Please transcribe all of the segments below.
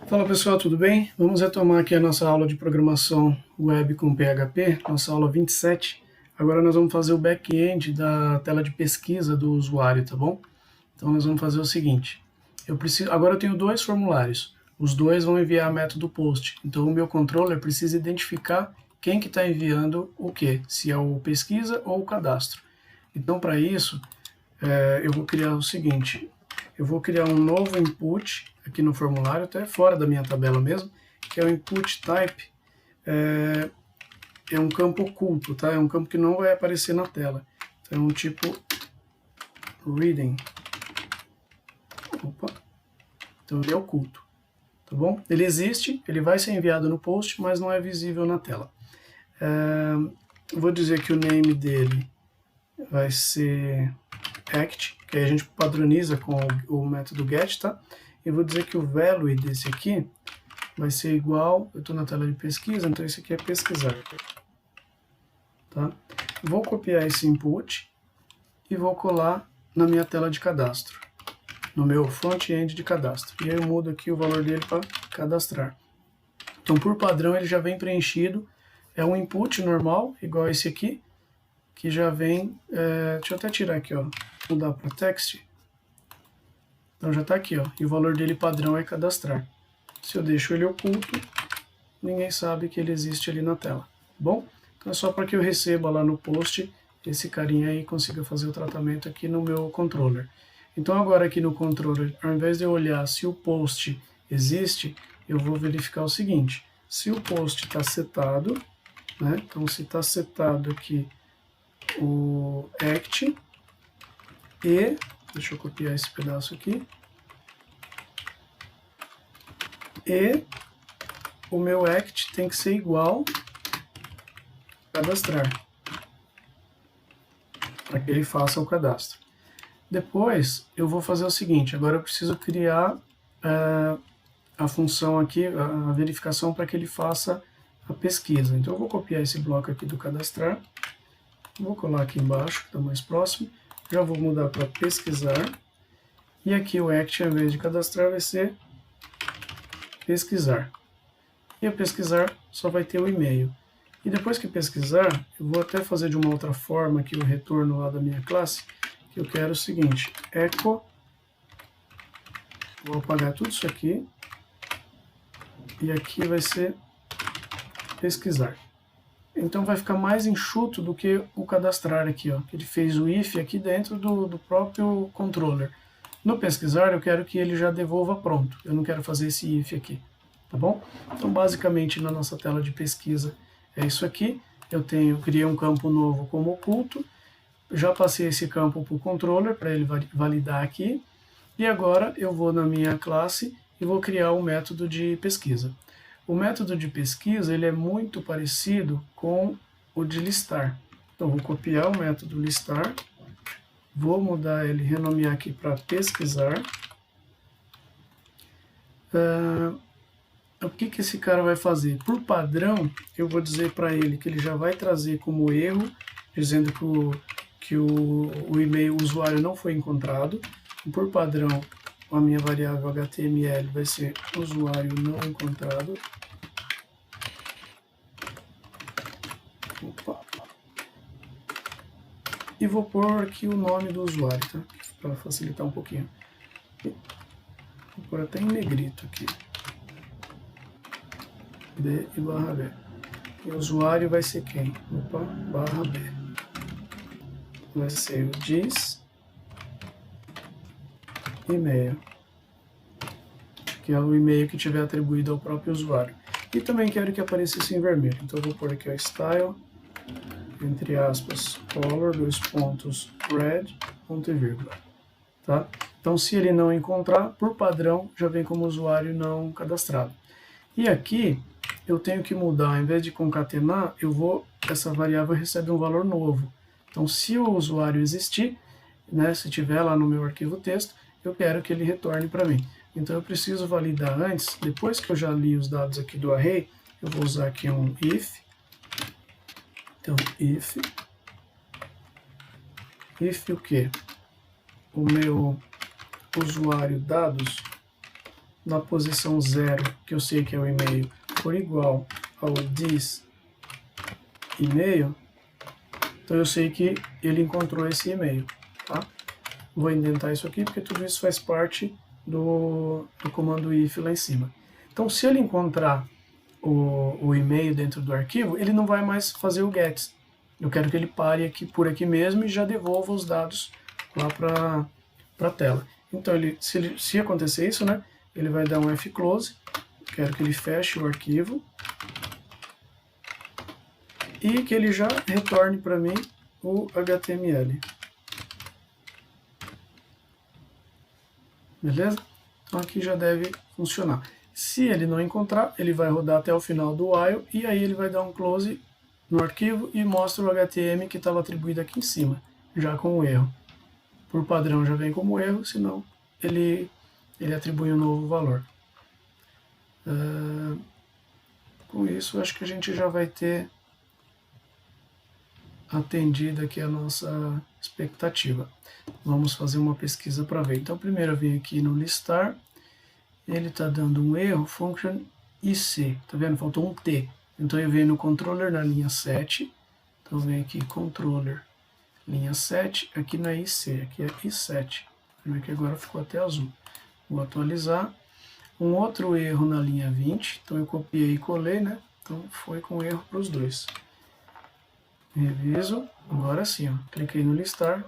Fala pessoal, tudo bem? Vamos retomar aqui a nossa aula de programação web com PHP, nossa aula 27. Agora nós vamos fazer o back-end da tela de pesquisa do usuário, tá bom? Então nós vamos fazer o seguinte, agora eu tenho dois formulários, os dois vão enviar método post, então o meu controller precisa identificar quem que está enviando o que, se é o pesquisa ou o cadastro. Então para isso, eu vou criar o seguinte, eu vou criar um novo input aqui no formulário, até fora da minha tabela mesmo, que é o input type, é um campo oculto, tá? É um campo que não vai aparecer na tela. Então é um tipo reading. Opa. Então ele é oculto, tá bom? Ele existe, ele vai ser enviado no post, mas não é visível na tela. Vou dizer que o name dele vai ser act, que aí a gente padroniza com o método get, tá? E vou dizer que o value desse aqui vai ser igual, eu estou na tela de pesquisa, então esse aqui é pesquisar. Tá? Vou copiar esse input e vou colar na minha tela de cadastro, no meu front-end de cadastro. E aí eu mudo aqui o valor dele para cadastrar. Então, por padrão, ele já vem preenchido, é um input normal, igual esse aqui, que já vem, deixa eu até tirar aqui, ó, mudar para text. Então já está aqui, ó, e o valor dele padrão é cadastrar. Se eu deixo ele oculto, ninguém sabe que ele existe ali na tela, tá bom? Então é só para que eu receba lá no post, esse carinha aí consiga fazer o tratamento aqui no meu controller. Então agora aqui no controller, ao invés de eu olhar se o post existe, eu vou verificar o seguinte, se o post está setado, né? Então se está setado aqui o act e, deixa eu copiar esse pedaço aqui, e o meu act tem que ser igual a cadastrar, para que ele faça o cadastro. Depois eu vou fazer o seguinte, agora eu preciso criar a função aqui, a verificação para que ele faça a pesquisa. Então eu vou copiar esse bloco aqui do cadastrar, vou colar aqui embaixo, que está mais próximo, já vou mudar para pesquisar, e aqui o act, ao invés de cadastrar, vai ser pesquisar. E a pesquisar só vai ter o e-mail. E depois que pesquisar, eu vou até fazer de uma outra forma aqui o retorno lá da minha classe, que eu quero o seguinte, echo, vou apagar tudo isso aqui, e aqui vai ser pesquisar. Então vai ficar mais enxuto do que o cadastrar aqui, ó, que ele fez o if aqui dentro do próprio controller. No pesquisar eu quero que ele já devolva pronto, eu não quero fazer esse if aqui, tá bom? Então basicamente na nossa tela de pesquisa é isso aqui, eu criei um campo novo como oculto, já passei esse campo para o controller para ele validar aqui, e agora eu vou na minha classe e vou criar um método de pesquisa. O método de pesquisa ele é muito parecido com o de listar. Então vou copiar o método listar, vou mudar ele, renomear aqui para pesquisar. O que esse cara vai fazer? Por padrão, eu vou dizer para ele que ele já vai trazer como erro, dizendo que o e-mail usuário não foi encontrado. Por padrão, a minha variável HTML vai ser usuário não encontrado. Opa. E vou pôr aqui o nome do usuário, tá? Para facilitar um pouquinho. Vou pôr até em negrito aqui. B e barra B. E o usuário vai ser quem? Opa, barra B. Vai ser o diz e-mail, que é o e-mail que tiver atribuído ao próprio usuário. E também quero que aparecesse em vermelho. Então eu vou pôr aqui o style, entre aspas, color, dois pontos, red, ponto e vírgula. Tá? Então se ele não encontrar, por padrão, já vem como usuário não cadastrado. E aqui eu tenho que mudar, ao invés de concatenar, essa variável recebe um valor novo. Então se o usuário existir, né, se tiver lá no meu arquivo texto, eu quero que ele retorne para mim. Então eu preciso validar antes, depois que eu já li os dados aqui do array, eu vou usar aqui um if. Então if o quê? O meu usuário dados na posição 0, que eu sei que é o e-mail, for igual ao this e-mail, então eu sei que ele encontrou esse e-mail, tá? Vou indentar isso aqui porque tudo isso faz parte do comando if lá em cima. Então, se ele encontrar o e-mail dentro do arquivo, ele não vai mais fazer o get. Eu quero que ele pare aqui por aqui mesmo e já devolva os dados lá para a tela. Então, se acontecer isso, né, ele vai dar um fclose, quero que ele feche o arquivo e que ele já retorne para mim o HTML. Beleza? Então aqui já deve funcionar. Se ele não encontrar, ele vai rodar até o final do while e aí ele vai dar um close no arquivo e mostra o HTML que estava atribuído aqui em cima, já com o erro. Por padrão já vem como erro, senão ele atribui um novo valor. Com isso, acho que a gente já vai ter atendido aqui a nossa expectativa. Vamos fazer uma pesquisa para ver. Então, primeiro eu vim aqui no listar, ele está dando um erro, function IC, tá vendo? Faltou um T. Então eu venho no controller na linha 7, então eu venho aqui controller, linha 7, aqui na IC, aqui é I7. Vê que agora ficou até azul. Vou atualizar. Um outro erro na linha 20, então eu copiei e colei, né? Então foi com erro para os dois. Reviso, agora sim, ó. Cliquei no listar,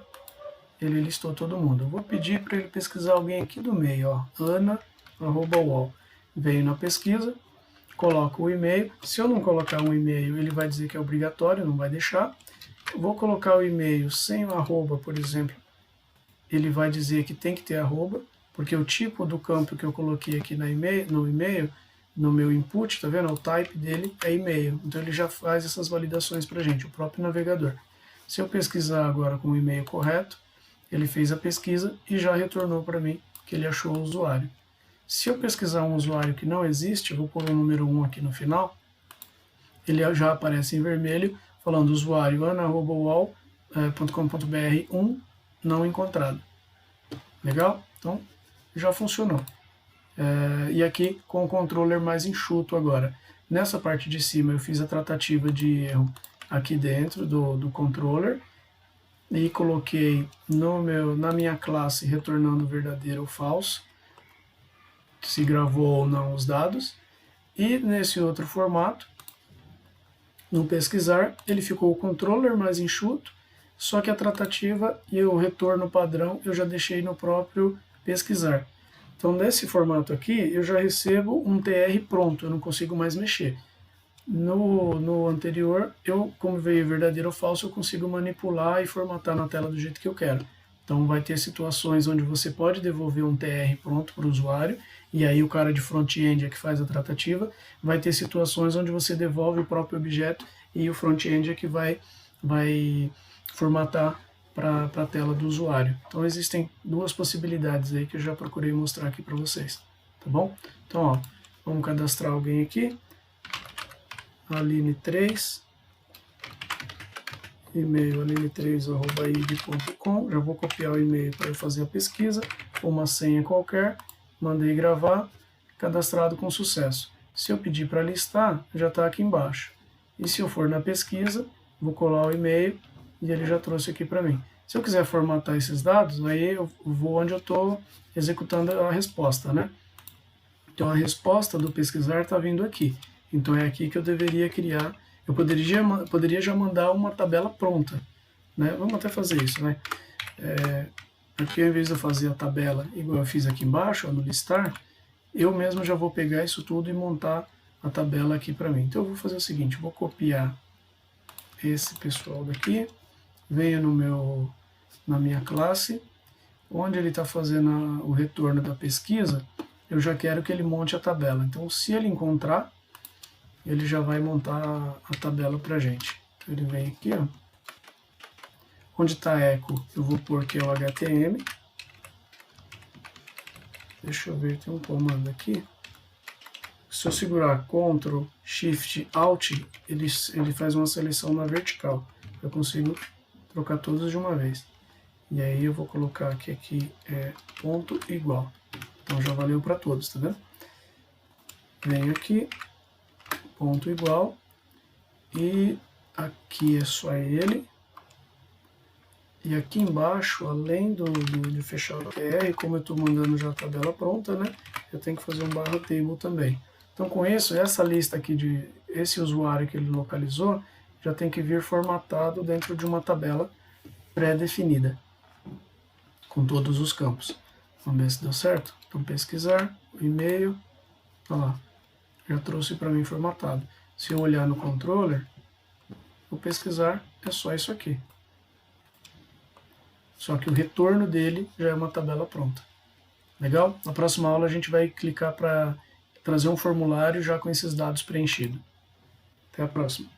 ele listou todo mundo. Eu vou pedir para ele pesquisar alguém aqui do meio, ó, ana@wall. Venho na pesquisa, coloco o e-mail. Se eu não colocar um e-mail, ele vai dizer que é obrigatório, não vai deixar. Eu vou colocar o e-mail sem o arroba, por exemplo, ele vai dizer que tem que ter arroba, porque o tipo do campo que eu coloquei aqui no e-mail, no meu input, tá vendo? O type dele é e-mail. Então ele já faz essas validações para a gente, o próprio navegador. Se eu pesquisar agora com o e-mail correto, ele fez a pesquisa e já retornou para mim que ele achou o usuário. Se eu pesquisar um usuário que não existe, eu vou pôr o número 1 aqui no final, ele já aparece em vermelho, falando usuário ana@wall.com.br 1 não encontrado. Legal? Então, já funcionou. E aqui com o controller mais enxuto agora. Nessa parte de cima eu fiz a tratativa de erro aqui dentro do controller e coloquei na minha classe retornando verdadeiro ou falso, se gravou ou não os dados. E nesse outro formato, no pesquisar, ele ficou o controller mais enxuto, só que a tratativa e o retorno padrão eu já deixei no próprio pesquisar. Então, nesse formato aqui, eu já recebo um TR pronto, eu não consigo mais mexer. No anterior, como veio verdadeiro ou falso, eu consigo manipular e formatar na tela do jeito que eu quero. Então, vai ter situações onde você pode devolver um TR pronto para o usuário, e aí o cara de front-end é que faz a tratativa. Vai ter situações onde você devolve o próprio objeto e o front-end é que vai formatar para a tela do usuário. Então existem duas possibilidades aí que eu já procurei mostrar aqui para vocês, tá bom? Então, ó, vamos cadastrar alguém aqui, Aline3, e-mail aline3@ig.com, já vou copiar o e-mail para eu fazer a pesquisa, uma senha qualquer, mandei gravar, cadastrado com sucesso. Se eu pedir para listar, já está aqui embaixo. E se eu for na pesquisa, vou colar o e-mail, e ele já trouxe aqui para mim. Se eu quiser formatar esses dados, aí eu vou onde eu estou executando a resposta, né? Então a resposta do pesquisar está vindo aqui. Então é aqui que eu deveria criar. Eu poderia já mandar uma tabela pronta, né? Vamos até fazer isso, né? Aqui ao invés de eu fazer a tabela igual eu fiz aqui embaixo, ó, no listar, eu mesmo já vou pegar isso tudo e montar a tabela aqui para mim. Então eu vou fazer o seguinte, vou copiar esse pessoal daqui, venho na minha classe, onde ele está fazendo o retorno da pesquisa, eu já quero que ele monte a tabela. Então, se ele encontrar, ele já vai montar a tabela para a gente. Então, ele vem aqui, ó, onde está echo, eu vou pôr que é o HTML. Deixa eu ver, tem um comando aqui. Se eu segurar Ctrl, Shift, Alt, ele faz uma seleção na vertical. Eu consigo trocar todos de uma vez. E aí eu vou colocar que aqui é ponto igual. Então já valeu para todos, tá vendo? Venho aqui, ponto igual, e aqui é só ele. E aqui embaixo, além de fechar o OKR, como eu estou mandando já a tabela pronta, né, eu tenho que fazer um barra table também. Então com isso, essa lista aqui de esse usuário que ele localizou, já tem que vir formatado dentro de uma tabela pré-definida, com todos os campos. Vamos ver se deu certo? Então pesquisar, o e-mail, olha lá, já trouxe para mim formatado. Se eu olhar no controller, o pesquisar é só isso aqui. Só que o retorno dele já é uma tabela pronta. Legal? Na próxima aula a gente vai clicar para trazer um formulário já com esses dados preenchidos. Até a próxima.